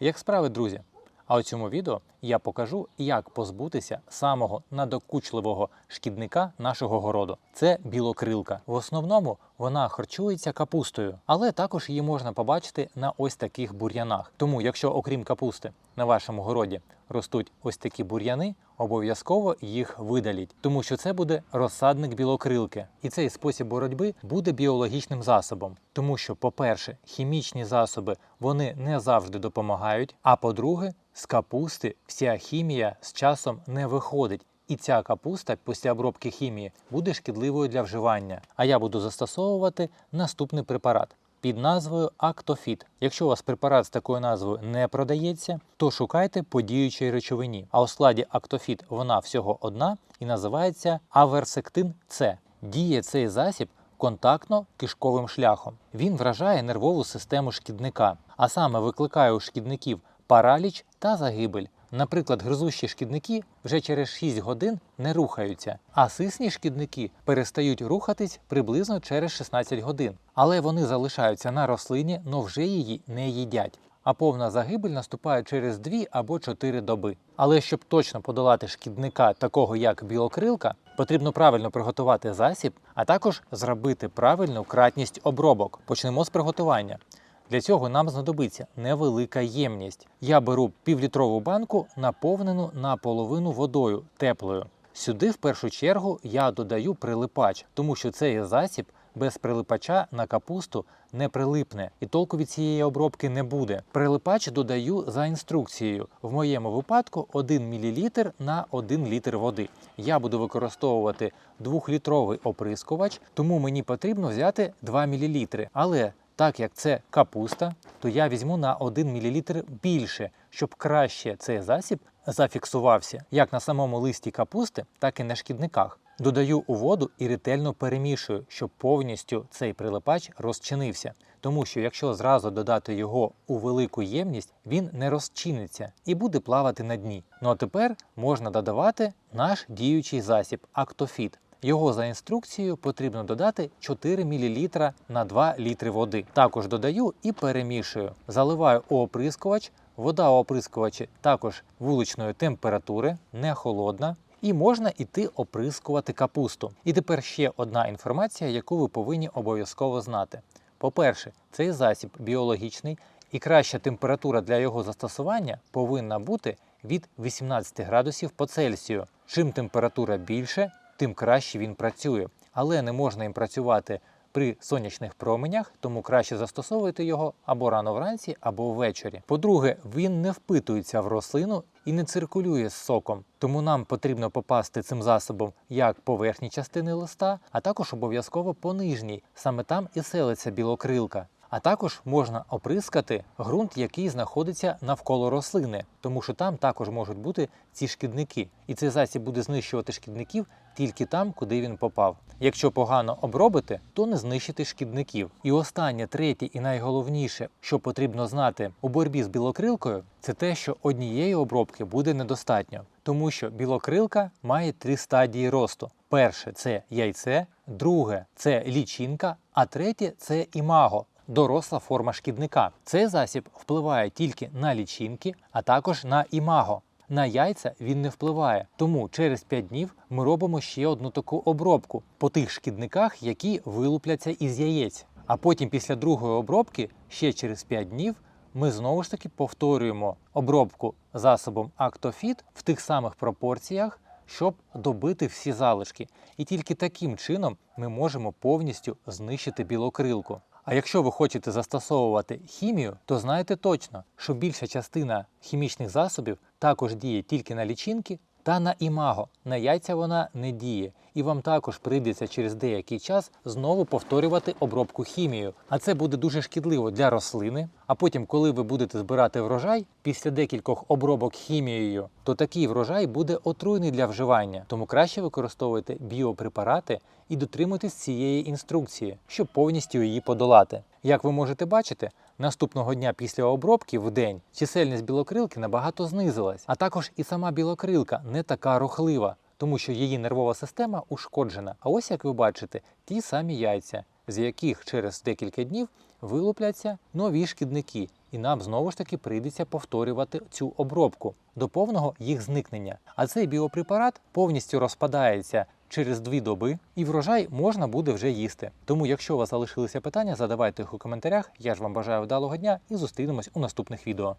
Як справи, друзі? А у цьому відео я покажу, як позбутися самого надокучливого шкідника нашого городу. Це білокрилка. В основному вона харчується капустою, але також її можна побачити на ось таких бур'янах. Тому, якщо окрім капусти на вашому городі ростуть ось такі бур'яни, обов'язково їх видаліть, тому що це буде розсадник білокрилки. І цей спосіб боротьби буде біологічним засобом. Тому що, по-перше, хімічні засоби, вони не завжди допомагають, а по-друге, з капусти вся хімія з часом не виходить. І ця капуста після обробки хімії буде шкідливою для вживання. А я буду застосовувати наступний препарат під назвою Актофіт. Якщо у вас препарат з такою назвою не продається, то шукайте по діючій речовині. А у складі Актофіт вона всього одна і називається Аверсектин С. Діє цей засіб контактно-кишковим шляхом. Він вражає нервову систему шкідника, а саме викликає у шкідників параліч та загибель. Наприклад, гризущі шкідники вже через 6 годин не рухаються, а сисні шкідники перестають рухатись приблизно через 16 годин. Але вони залишаються на рослині, но вже її не їдять. А повна загибель наступає через 2 або 4 доби. Але щоб точно подолати шкідника, такого як білокрилка, потрібно правильно приготувати засіб, а також зробити правильну кратність обробок. Почнемо з приготування. Для цього нам знадобиться невелика ємність. Я беру півлітрову банку, наповнену наполовину водою теплою. Сюди в першу чергу я додаю прилипач, тому що цей засіб без прилипача на капусту не прилипне і толку від цієї обробки не буде. Прилипач додаю за інструкцією. В моєму випадку 1 мл на 1 літр води. Я буду використовувати 2-літровий оприскувач, тому мені потрібно взяти 2 мл. Але так як це капуста, то я візьму на 1 мл більше, щоб краще цей засіб зафіксувався як на самому листі капусти, так і на шкідниках. Додаю у воду і ретельно перемішую, щоб повністю цей прилипач розчинився. Тому що якщо зразу додати його у велику ємність, він не розчиниться і буде плавати на дні. Ну а тепер можна додавати наш діючий засіб Актофіт. Його за інструкцією потрібно додати 4 мл на 2 літри води. Також додаю і перемішую. Заливаю у оприскувач. Вода у оприскувачі також вуличної температури, не холодна. І можна йти оприскувати капусту. І тепер ще одна інформація, яку ви повинні обов'язково знати. По-перше, цей засіб біологічний і краща температура для його застосування повинна бути від 18 градусів по Цельсію. Чим температура більше, тим краще він працює. Але не можна їм працювати при сонячних променях, тому краще застосовуйте його або рано вранці, або ввечері. По-друге, він не впитується в рослину і не циркулює з соком. Тому нам потрібно попасти цим засобом як по верхній частині листа, а також обов'язково по нижній. Саме там і селиться білокрилка. А також можна оприскати ґрунт, який знаходиться навколо рослини, тому що там також можуть бути ці шкідники. І цей засіб буде знищувати шкідників тільки там, куди він попав. Якщо погано обробити, то не знищити шкідників. І останнє, третє і найголовніше, що потрібно знати у боротьбі з білокрилкою, це те, що однієї обробки буде недостатньо. Тому що білокрилка має 3 стадії росту. Перше – це яйце, друге – це лічинка, а третє – це імаго. Доросла форма шкідника. Цей засіб впливає тільки на лічинки, а також на імаго. На яйця він не впливає, тому через 5 днів ми робимо ще одну таку обробку по тих шкідниках, які вилупляться із яєць. А потім після другої обробки, ще через 5 днів, ми знову ж таки повторюємо обробку засобом Актофіт в тих самих пропорціях, щоб добити всі залишки. І тільки таким чином ми можемо повністю знищити білокрилку. А якщо ви хочете застосовувати хімію, то знайте точно, що більша частина хімічних засобів також діє тільки на лічинки та на імаго. На яйця вона не діє. І вам також прийдеться через деякий час знову повторювати обробку хімією. А це буде дуже шкідливо для рослини. А потім, коли ви будете збирати врожай, після декількох обробок хімією, то такий врожай буде отруйний для вживання. Тому краще використовуйте біопрепарати і дотримуйтесь цієї інструкції, щоб повністю її подолати. Як ви можете бачити, наступного дня після обробки в день чисельність білокрилки набагато знизилась. А також і сама білокрилка не така рухлива, тому що її нервова система ушкоджена. А ось, як ви бачите, ті самі яйця, з яких через декілька днів вилупляться нові шкідники, і нам знову ж таки прийдеться повторювати цю обробку до повного їх зникнення. А цей біопрепарат повністю розпадається через 2 доби, і врожай можна буде вже їсти. Тому, якщо у вас залишилися питання, задавайте їх у коментарях. Я ж вам бажаю вдалого дня і зустрінемось у наступних відео.